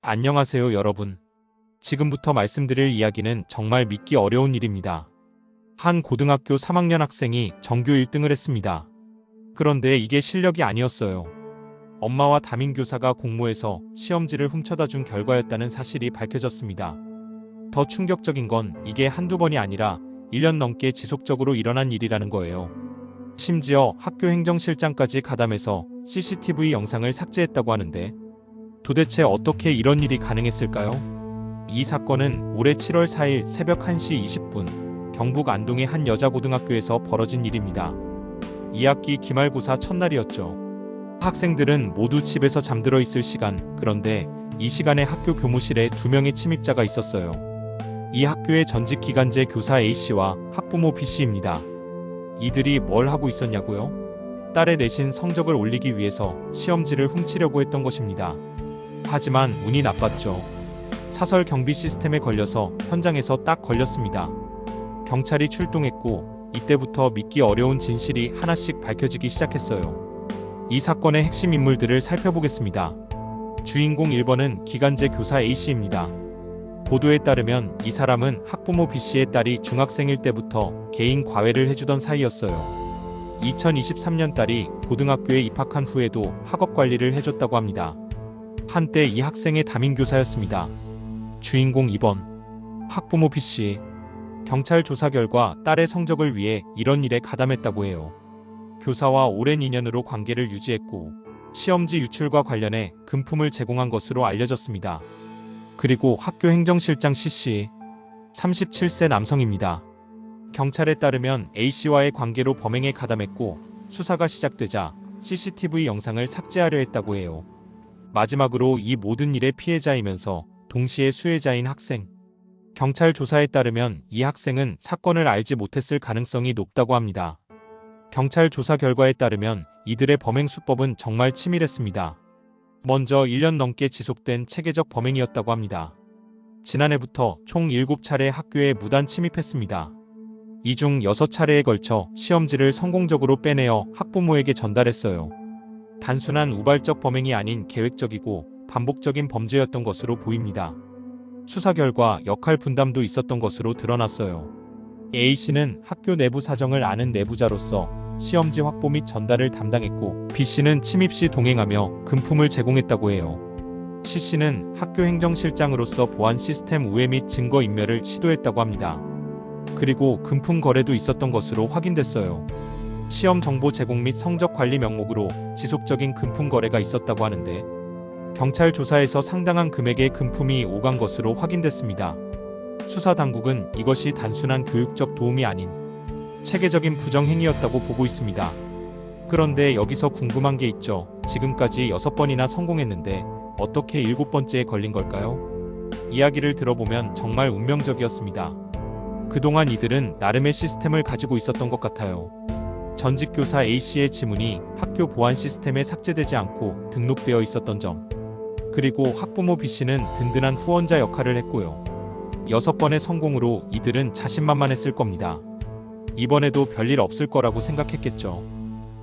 안녕하세요, 여러분. 지금부터 말씀드릴 이야기는 정말 믿기 어려운 일입니다. 한 고등학교 3학년 학생이 전교 1등을 했습니다. 그런데 이게 실력이 아니었어요. 엄마와 담임교사가 공모해서 시험지를 훔쳐다 준 결과였다는 사실이 밝혀졌습니다. 더 충격적인 건 이게 한두 번이 아니라 1년 넘게 지속적으로 일어난 일이라는 거예요. 심지어 학교 행정실장까지 가담해서 CCTV 영상을 삭제했다고 하는데 도대체 어떻게 이런 일이 가능했을까요? 이 사건은 올해 7월 4일 새벽 1시 20분 경북 안동의 한 여자고등학교에서 벌어진 일입니다. 2학기 기말고사 첫날이었죠. 학생들은 모두 집에서 잠들어 있을 시간, 그런데 이 시간에 학교 교무실에 2명의 침입자가 있었어요. 이 학교의 전직 기간제 교사 A씨와 학부모 B씨입니다. 이들이 뭘 하고 있었냐고요? 딸의 내신 성적을 올리기 위해서 시험지를 훔치려고 했던 것입니다. 하지만 운이 나빴죠. 사설 경비 시스템에 걸려서 현장에서 딱 걸렸습니다. 경찰이 출동했고 이때부터 믿기 어려운 진실이 하나씩 밝혀지기 시작했어요. 이 사건의 핵심 인물들을 살펴보겠습니다. 주인공 1번은 기간제 교사 A씨입니다. 보도에 따르면 이 사람은 학부모 B씨의 딸이 중학생일 때부터 개인 과외를 해주던 사이였어요. 2023년 딸이 고등학교에 입학한 후에도 학업 관리를 해줬다고 합니다. 한때 이 학생의 담임교사였습니다. 주인공 2번 학부모 B씨. 경찰 조사 결과 딸의 성적을 위해 이런 일에 가담했다고 해요. 교사와 오랜 인연으로 관계를 유지했고 시험지 유출과 관련해 금품을 제공한 것으로 알려졌습니다. 그리고 학교 행정실장 C씨. 37세 남성입니다. 경찰에 따르면 A씨와의 관계로 범행에 가담했고 수사가 시작되자 CCTV 영상을 삭제하려 했다고 해요. 마지막으로 이 모든 일의 피해자이면서 동시에 수혜자인 학생. 경찰 조사에 따르면 이 학생은 사건을 알지 못했을 가능성이 높다고 합니다. 경찰 조사 결과에 따르면 이들의 범행 수법은 정말 치밀했습니다. 먼저 1년 넘게 지속된 체계적 범행이었다고 합니다. 지난해부터 총 7차례 학교에 무단 침입했습니다. 이 중 6차례에 걸쳐 시험지를 성공적으로 빼내어 학부모에게 전달했어요. 단순한 우발적 범행이 아닌 계획적이고 반복적인 범죄였던 것으로 보입니다. 수사 결과 역할 분담도 있었던 것으로 드러났어요. A씨는 학교 내부 사정을 아는 내부자로서 시험지 확보 및 전달을 담당했고 B씨는 침입 시 동행하며 금품을 제공했다고 해요. C씨는 학교 행정실장으로서 보안 시스템 우회 및 증거 인멸을 시도했다고 합니다. 그리고 금품 거래도 있었던 것으로 확인됐어요. 시험 정보 제공 및 성적 관리 명목으로 지속적인 금품 거래가 있었다고 하는데 경찰 조사에서 상당한 금액의 금품이 오간 것으로 확인됐습니다. 수사 당국은 이것이 단순한 교육적 도움이 아닌 체계적인 부정행위였다고 보고 있습니다. 그런데 여기서 궁금한 게 있죠. 지금까지 6번이나 성공했는데 어떻게 7번째에 걸린 걸까요? 이야기를 들어보면 정말 운명적이었습니다. 그동안 이들은 나름의 시스템을 가지고 있었던 것 같아요. 전직 교사 A씨의 지문이 학교 보안 시스템에 삭제되지 않고 등록되어 있었던 점. 그리고 학부모 B씨는 든든한 후원자 역할을 했고요. 6번의 성공으로 이들은 자신만만했을 겁니다. 이번에도 별일 없을 거라고 생각했겠죠.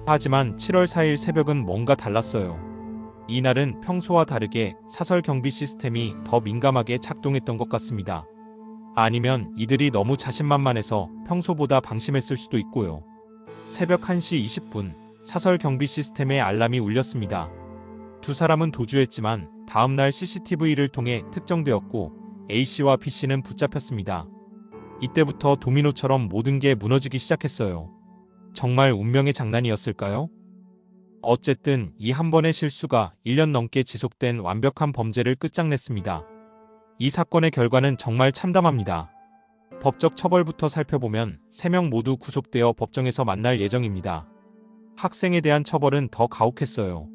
하지만 7월 4일 새벽은 뭔가 달랐어요. 이날은 평소와 다르게 사설 경비 시스템이 더 민감하게 작동했던 것 같습니다. 아니면 이들이 너무 자신만만해서 평소보다 방심했을 수도 있고요. 새벽 1시 20분 사설 경비 시스템에 알람이 울렸습니다. 두 사람은 도주했지만 다음날 CCTV를 통해 특정되었고 A씨와 B씨는 붙잡혔습니다. 이때부터 도미노처럼 모든 게 무너지기 시작했어요. 정말 운명의 장난이었을까요? 어쨌든 이 한 번의 실수가 1년 넘게 지속된 완벽한 범죄를 끝장냈습니다. 이 사건의 결과는 정말 참담합니다. 법적 처벌부터 살펴보면 3명 모두 구속되어 법정에서 만날 예정입니다. 학생에 대한 처벌은 더 가혹했어요.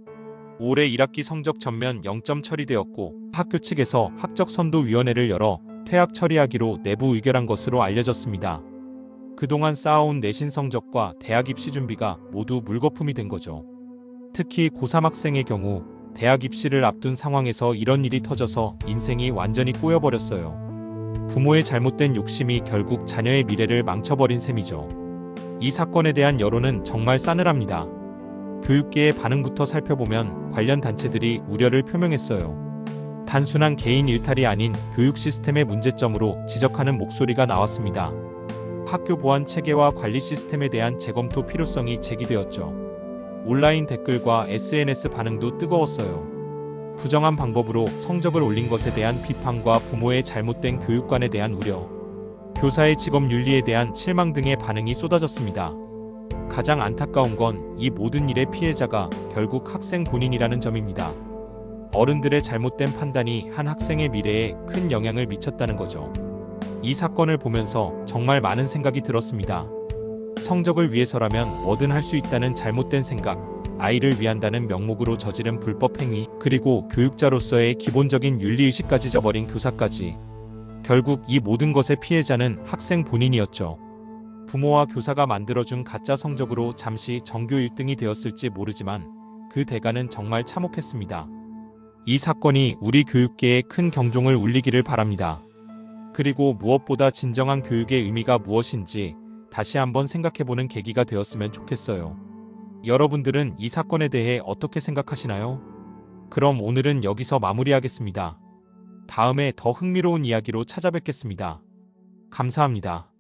올해 1학기 성적 전면 0점 처리되었고 학교 측에서 학적선도위원회를 열어 퇴학 처리하기로 내부 의결한 것으로 알려졌습니다. 그동안 쌓아온 내신 성적과 대학 입시 준비가 모두 물거품이 된 거죠. 특히 고3 학생의 경우 대학 입시를 앞둔 상황에서 이런 일이 터져서 인생이 완전히 꼬여버렸어요. 부모의 잘못된 욕심이 결국 자녀의 미래를 망쳐버린 셈이죠. 이 사건에 대한 여론은 정말 싸늘합니다. 교육계의 반응부터 살펴보면 관련 단체들이 우려를 표명했어요. 단순한 개인 일탈이 아닌 교육 시스템의 문제점으로 지적하는 목소리가 나왔습니다. 학교 보안 체계와 관리 시스템에 대한 재검토 필요성이 제기되었죠. 온라인 댓글과 SNS 반응도 뜨거웠어요. 부정한 방법으로 성적을 올린 것에 대한 비판과 부모의 잘못된 교육관에 대한 우려, 교사의 직업 윤리에 대한 실망 등의 반응이 쏟아졌습니다. 가장 안타까운 건 이 모든 일의 피해자가 결국 학생 본인이라는 점입니다. 어른들의 잘못된 판단이 한 학생의 미래에 큰 영향을 미쳤다는 거죠. 이 사건을 보면서 정말 많은 생각이 들었습니다. 성적을 위해서라면 뭐든 할 수 있다는 잘못된 생각, 아이를 위한다는 명목으로 저지른 불법 행위, 그리고 교육자로서의 기본적인 윤리의식까지 저버린 교사까지. 결국 이 모든 것의 피해자는 학생 본인이었죠. 부모와 교사가 만들어준 가짜 성적으로 잠시 전교 1등이 되었을지 모르지만 그 대가는 정말 참혹했습니다. 이 사건이 우리 교육계에 큰 경종을 울리기를 바랍니다. 그리고 무엇보다 진정한 교육의 의미가 무엇인지 다시 한번 생각해보는 계기가 되었으면 좋겠어요. 여러분들은 이 사건에 대해 어떻게 생각하시나요? 그럼 오늘은 여기서 마무리하겠습니다. 다음에 더 흥미로운 이야기로 찾아뵙겠습니다. 감사합니다.